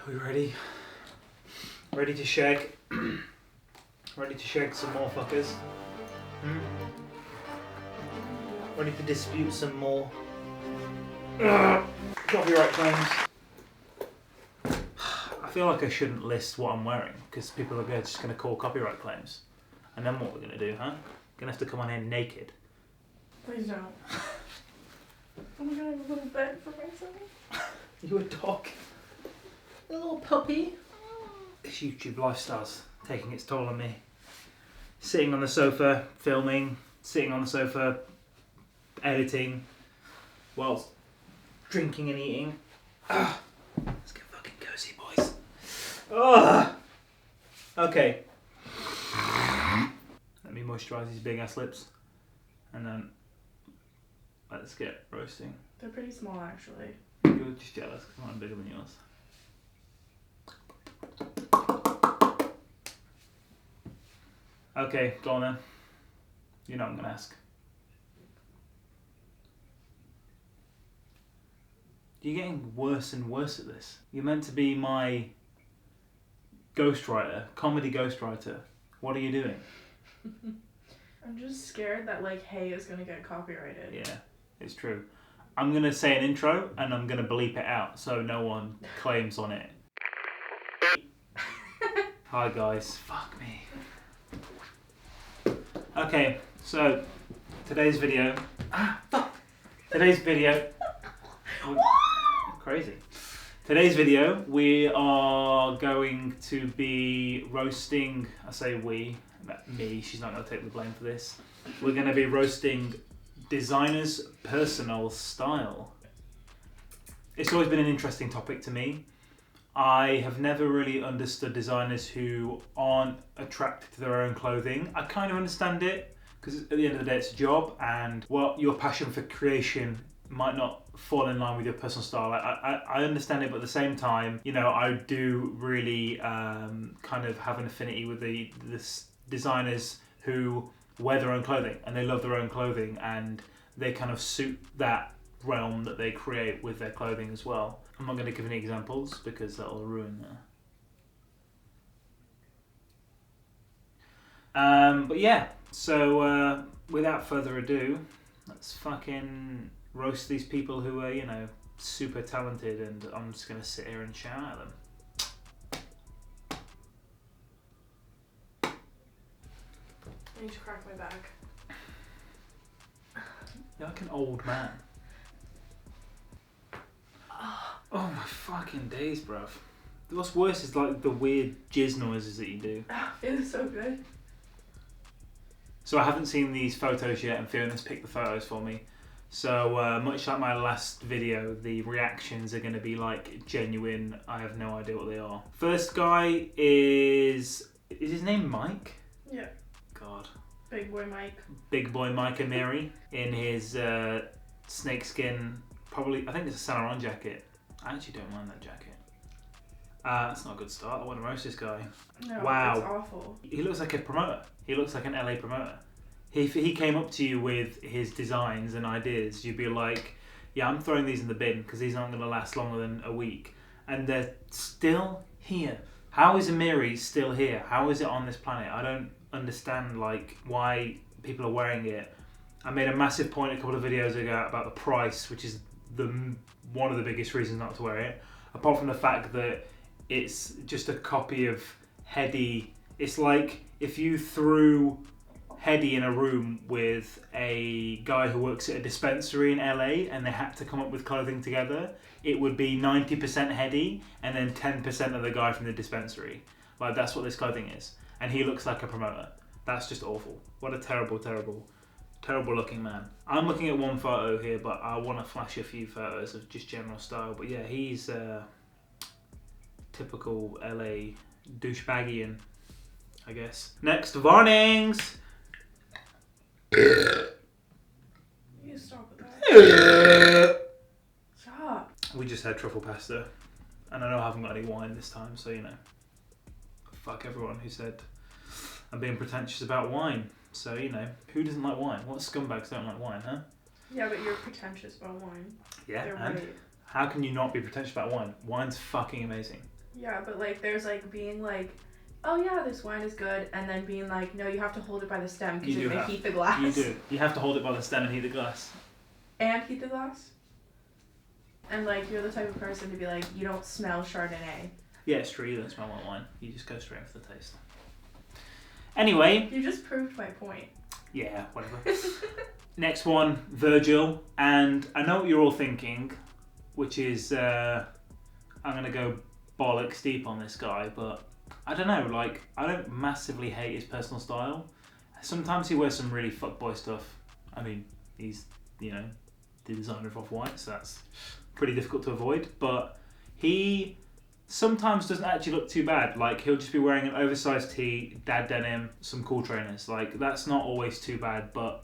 We ready? Ready to shag? Ready to shag some more fuckers? Ready to dispute some more copyright claims? I feel like I shouldn't list what I'm wearing because people are just going to call copyright claims. And then what we're going to do, huh? Going to have to come on here naked. Please don't. Oh my god, I have a little bed for myself. You a dog? A little puppy? This YouTube lifestyle's taking its toll on me. Sitting on the sofa, filming, sitting on the sofa, editing, whilst drinking and eating. Let's get fucking cozy, boys. Okay. Let me moisturise these big ass lips. And then let's get roasting. They're pretty small, actually. You're just jealous because I'm bigger than yours. Okay, go on then. You know what I'm going to ask. You're getting worse and worse at this. You're meant to be my ghostwriter, comedy ghostwriter. What are you doing? I'm just scared that, like, hey is going to get copyrighted. Yeah, it's true. I'm going to say an intro and I'm going to bleep it out so no one claims on it. Hi guys, fuck me. Okay, so today's video. Today's video. Crazy. Today's video, we are going to be roasting. I say we, me. She's not going to take the blame for this. We're going to be roasting designers' personal style. It's always been an interesting topic to me. I have never really understood designers who aren't attracted to their own clothing. I kind of understand it because at the end of the day it's a job, and what your passion for creation might not fall in line with your personal style. I understand it, but at the same time, you know, I do really kind of have an affinity with the designers who wear their own clothing and they love their own clothing and they kind of suit that realm that they create with their clothing as well. I'm not going to give any examples because that'll ruin that. But yeah, so without further ado, let's fucking roast these people who are, you know, super talented, and I'm just going to sit here and shout at them. I need to crack my back. You're like an old man. Oh my fucking days, bruv. What's worse is like the weird jizz noises that you do. It is so good. So I haven't seen these photos yet, and Fiona's picked the photos for me. So much like my last video, the reactions are going to be like genuine. I have no idea what they are. First guy is his name Mike? Yeah. God. Big boy Mike. Big boy Mike Amiri in his snakeskin, probably, I think it's a Saint Laurent jacket. I actually don't mind that jacket. That's not a good start. I want to roast this guy. No, wow. It's awful. He looks like a promoter. He looks like an LA promoter. If he came up to you with his designs and ideas, you'd be like, yeah, I'm throwing these in the bin because these aren't going to last longer than a week. And they're still here. How is Amiri still here? How is it on this planet? I don't understand like why people are wearing it. I made a massive point a couple of videos ago about the price, which is one of the biggest reasons not to wear it, apart from the fact that it's just a copy of Hedy. It's like if you threw Hedy in a room with a guy who works at a dispensary in LA and they had to come up with clothing together, it would be 90% Hedy and then 10% of the guy from the dispensary. Like, that's what this clothing is. And he looks like a promoter. That's just awful. What a terrible, terrible, terrible looking man. I'm looking at one photo here, but I want to flash a few photos of just general style. But yeah, he's typical LA douchebaggian, I guess. Next, warnings! You stop with that. Stop. We just had truffle pasta, and I know I haven't got any wine this time, so you know. Fuck everyone who said I'm being pretentious about wine. So, you know, who doesn't like wine? What scumbags don't like wine, huh? Yeah, but you're pretentious about wine. Yeah, They're and right. how can you not be pretentious about wine? Wine's fucking amazing. Yeah, but like there's like being like, oh yeah, this wine is good, and then being like, no, you have to hold it by the stem because it may heat the glass. You do. You have to hold it by the stem and heat the glass. And heat the glass. And like you're the type of person to be like, you don't smell Chardonnay. Yeah, it's true. You don't smell white wine. You just go straight for the taste. Anyway. You just proved my point. Yeah, whatever. Next one, Virgil. And I know what you're all thinking, which is I'm going to go bollocks deep on this guy, but I don't know, like, I don't massively hate his personal style. Sometimes he wears some really fuckboy stuff. I mean, he's, you know, the designer of Off-White, so that's pretty difficult to avoid, but he sometimes doesn't actually look too bad. Like, he'll just be wearing an oversized tee, dad denim, some cool trainers. Like, that's not always too bad, but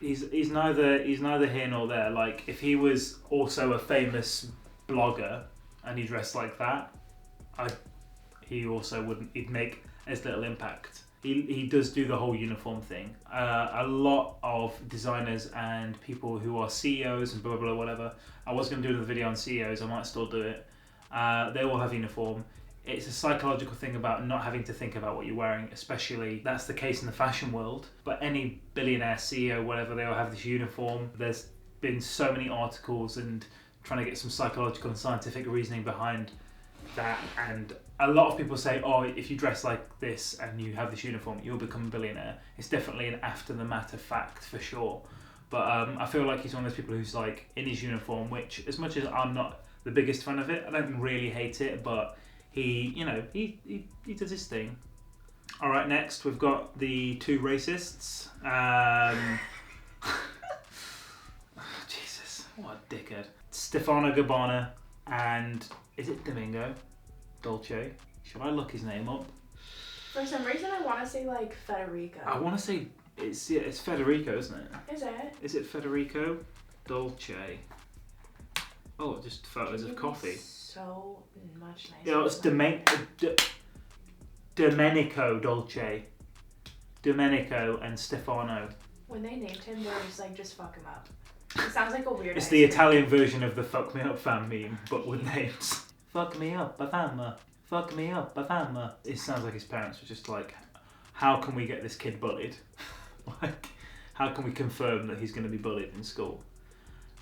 he's neither here nor there. Like, if he was also a famous blogger and he dressed like that, he also wouldn't. He'd make as little impact. He does do the whole uniform thing. A lot of designers and people who are CEOs and blah blah blah whatever. I was going to do another video on CEOs. I might still do it. They all have uniform. It's a psychological thing about not having to think about what you're wearing, especially that's the case in the fashion world. But any billionaire, CEO, whatever, they all have this uniform. There's been so many articles and trying to get some psychological and scientific reasoning behind that. And a lot of people say, oh, if you dress like this and you have this uniform, you'll become a billionaire. It's definitely an after the matter fact for sure. But I feel like he's one of those people who's like in his uniform, which as much as I'm not the biggest fan of it, I don't really hate it, but he does his thing. All right, next we've got the two racists. Jesus, what a dickhead. Stefano Gabbana and is it Domingo Dolce? Should I look his name up? For some reason, I want to say like Federico. I want to say it's Federico, isn't it? Is it? Is it Federico Dolce? Oh, just photos of coffee. So much nicer. Yeah, it's Domenico Dolce. Domenico and Stefano. When they named him, they were just like, just fuck him up. It sounds like a weird. It's the Italian version of the "fuck me up" fan meme, but with names. Fuck me up, a fama. Fuck me up, a fama. It sounds like his parents were just like, how can we get this kid bullied? Like, how can we confirm that he's going to be bullied in school?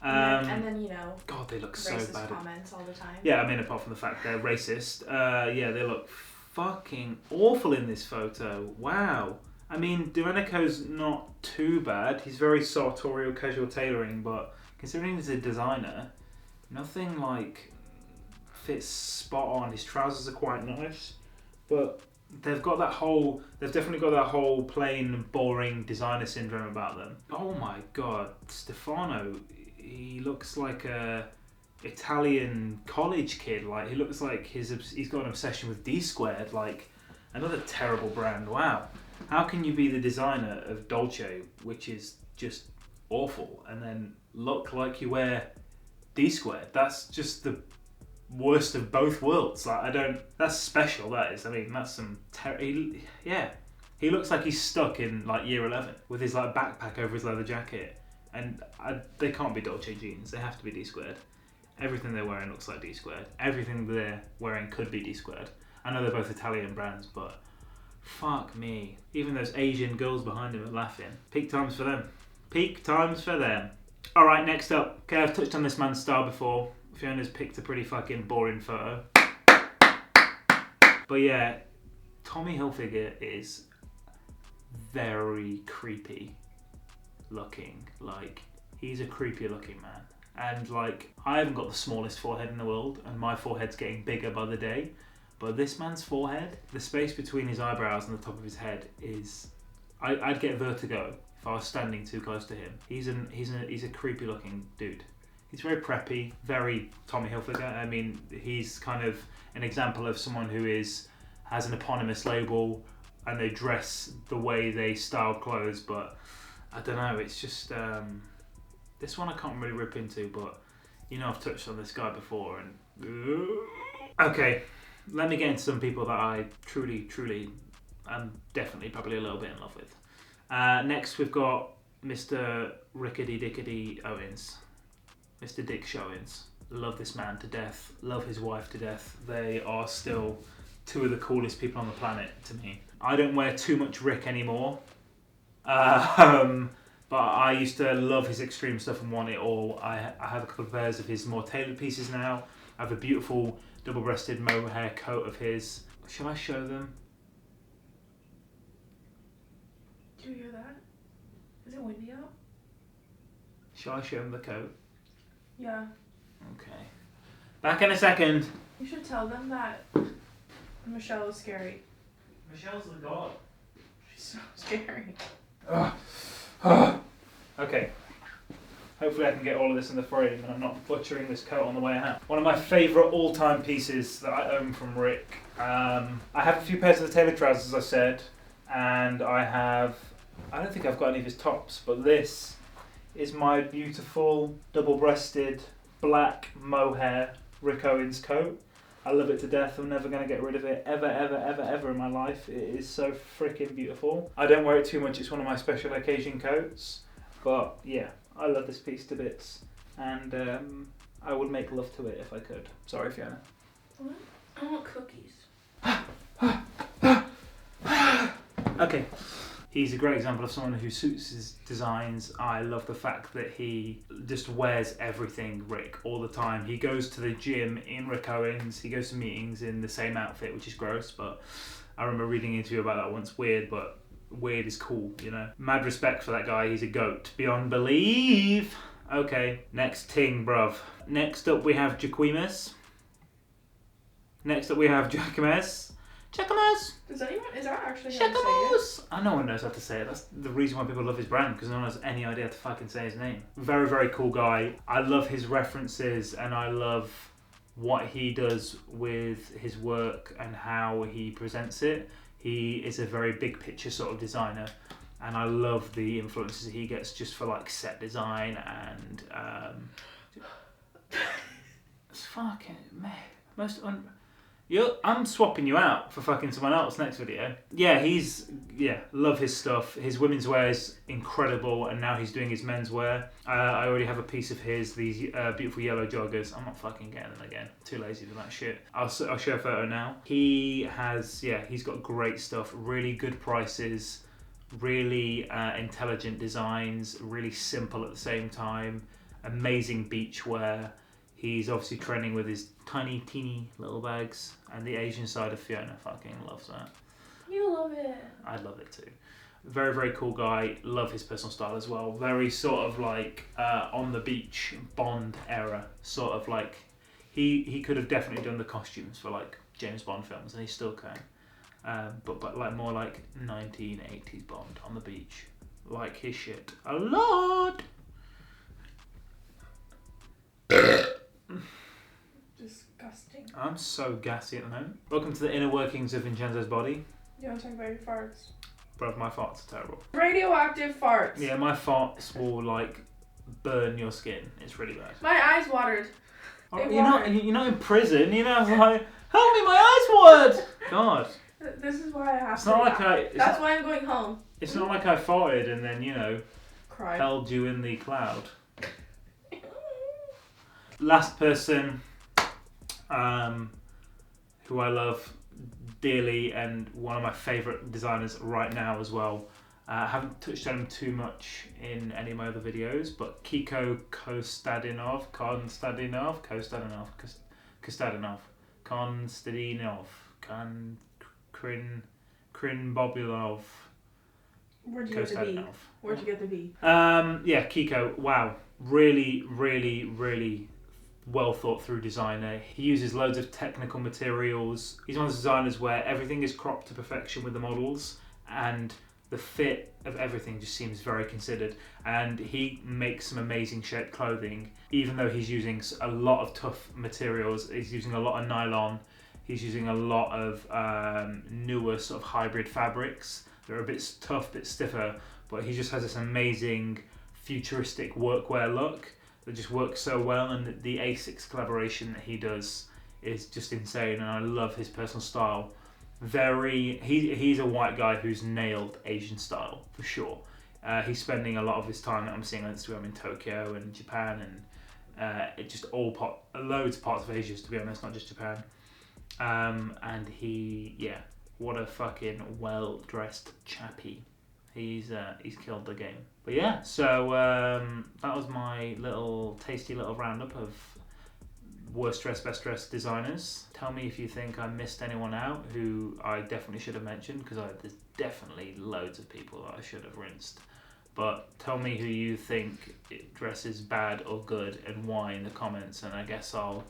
And then you know, God, they look so racist bad. Comments all the time. Yeah, I mean, apart from the fact they're racist, yeah, they look fucking awful in this photo. Wow. I mean, Domenico's not too bad. He's very sartorial, casual tailoring, but considering he's a designer, nothing like fits spot on. His trousers are quite nice, but they've definitely got that whole plain, boring designer syndrome about them. Oh my God, Stefano, he looks like a Italian college kid. Like, he looks like he's got an obsession with D squared. Like, another terrible brand. Wow. How can you be the designer of Dolce, which is just awful, and then look like you wear D squared? That's just the worst of both worlds. Like, that's special, that is. I mean, that's some he looks like he's stuck in like year 11 with his like backpack over his leather jacket, and they can't be Dolce jeans. They have to be D squared. Everything they're wearing looks like D squared. Everything they're wearing could be D squared. I know they're both Italian brands, but fuck me. Even those Asian girls behind him are laughing. Peak times for them. Peak times for them. Alright, next up. Okay, I've touched on this man's style before. Fiona's picked a pretty fucking boring photo. But yeah, Tommy Hilfiger is very creepy looking. Like, he's a creepy looking man. And like, I haven't got the smallest forehead in the world, and my forehead's getting bigger by the day. But this man's forehead, the space between his eyebrows and the top of his head is... I'd get vertigo if I was standing too close to him. He's a creepy looking dude. He's very preppy, very Tommy Hilfiger. I mean, he's kind of an example of someone who has an eponymous label and they dress the way they style clothes, but I don't know, it's just... this one I can't really rip into, but you know I've touched on this guy before and... Okay. Let me get into some people that I truly am definitely probably a little bit in love with. Next we've got Mr. Rickety Dickety Owens. Mr. Dick Showens. Love this man to death. Love his wife to death. They are still two of the coolest people on the planet to me. I don't wear too much Rick anymore. But I used to love his extreme stuff and want it all. I have a couple of pairs of his more tailored pieces now. I have a beautiful double-breasted mohair coat of his. Shall I show them? Do you hear that? Is it windy out? Shall I show them the coat? Yeah. Okay. Back in a second. You should tell them that Michelle is scary. Michelle's the god. She's so scary. Okay. Hopefully I can get all of this in the frame and I'm not butchering this coat on the way out. One of my favourite all-time pieces that I own from Rick. I have a few pairs of the tailored trousers, as I said, and I don't think I've got any of his tops, but this is my beautiful double-breasted black mohair Rick Owens coat. I love it to death. I'm never going to get rid of it ever, ever, ever, ever in my life. It is so freaking beautiful. I don't wear it too much. It's one of my special occasion coats. But yeah, I love this piece to bits. And I would make love to it if I could. Sorry, Fiona. What? I want cookies. Okay. He's a great example of someone who suits his designs. I love the fact that he just wears everything Rick all the time. He goes to the gym in Rick Owens. He goes to meetings in the same outfit, which is gross, but I remember reading an interview about that once. Weird, but weird is cool, you know? Mad respect for that guy. He's a goat beyond belief. Okay, next ting, bruv. Next up we have Jaquimus. Next up we have Jaquimus. Jacquemus! Is that actually how to say it? No one knows how to say it. That's the reason why people love his brand, because no one has any idea how to fucking say his name. Very, very cool guy. I love his references and I love what he does with his work and how he presents it. He is a very big picture sort of designer, and I love the influences he gets just for like set design and it's fucking I'm swapping you out for fucking someone else next video. Yeah, love his stuff. His women's wear is incredible, and now he's doing his men's wear. I already have a piece of his, these beautiful yellow joggers. I'm not fucking getting them again. Too lazy for that shit. I'll show a photo now. He's got great stuff, really good prices, really intelligent designs, really simple at the same time, amazing beach wear. He's obviously trending with his tiny, teeny little bags, and the Asian side of Fiona fucking loves that. You love it. I love it too. Very, very cool guy. Love his personal style as well. Very sort of like on the beach Bond era. Sort of like he could have definitely done the costumes for like James Bond films, and he still can. But like more like 1980s Bond on the beach. Like his shit a lot. Disgusting. I'm so gassy at the moment. Welcome to the inner workings of Vincenzo's body. You want to talk about your farts? Bruv, my farts are terrible. Radioactive farts. Yeah, my farts will like burn your skin. It's really bad. My eyes watered. You're not in prison. You know, like, help me, my eyes watered. God. This is why I have it's to. Not like That's why I'm going home. It's not like I farted and then cried. Held you in the cloud. Last person, who I love dearly and one of my favourite designers right now as well. I haven't touched on him too much in any of my other videos, but Kiko Konstadinov, Krinbobulov. Where'd you get the B? Where'd you get the B? Yeah, Kiko, wow. Really, really, really well thought through designer. He uses loads of technical materials. He's one of those designers where everything is cropped to perfection with the models, and the fit of everything just seems very considered. And he makes some amazing shaped clothing, even though he's using a lot of tough materials. He's using a lot of nylon. He's using a lot of newer sort of hybrid fabrics. They're a bit tough, a bit stiffer, but he just has this amazing futuristic workwear look that just works so well, and the Asics collaboration that he does is just insane, and I love his personal style. He's a white guy who's nailed Asian style for sure. He's spending a lot of his time that I'm seeing on Instagram in Tokyo and Japan It just loads of parts of Asia, to be honest, not just Japan. And what a fucking well-dressed chappy. He's killed the game. But yeah, so that was my tasty little roundup of worst dressed, best dressed designers. Tell me if you think I missed anyone out who I definitely should have mentioned, because there's definitely loads of people that I should have rinsed. But tell me who you think dresses bad or good and why in the comments, and I guess I'll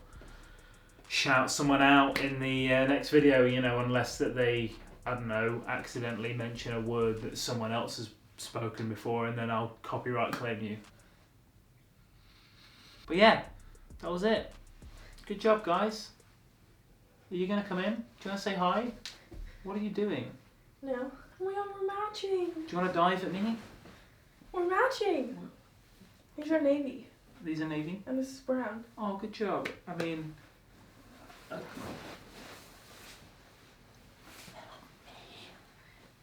shout someone out in the next video, unless that they, I don't know, accidentally mention a word that someone else has spoken before, and then I'll copyright claim you. But yeah, that was it. Good job, guys. Are you going to come in? Do you want to say hi? What are you doing? No. We're matching. Do you want to dive at me? We're matching. These are navy. These are navy? And this is brown. Oh, good job. I mean...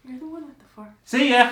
You're the one with the fork. See ya!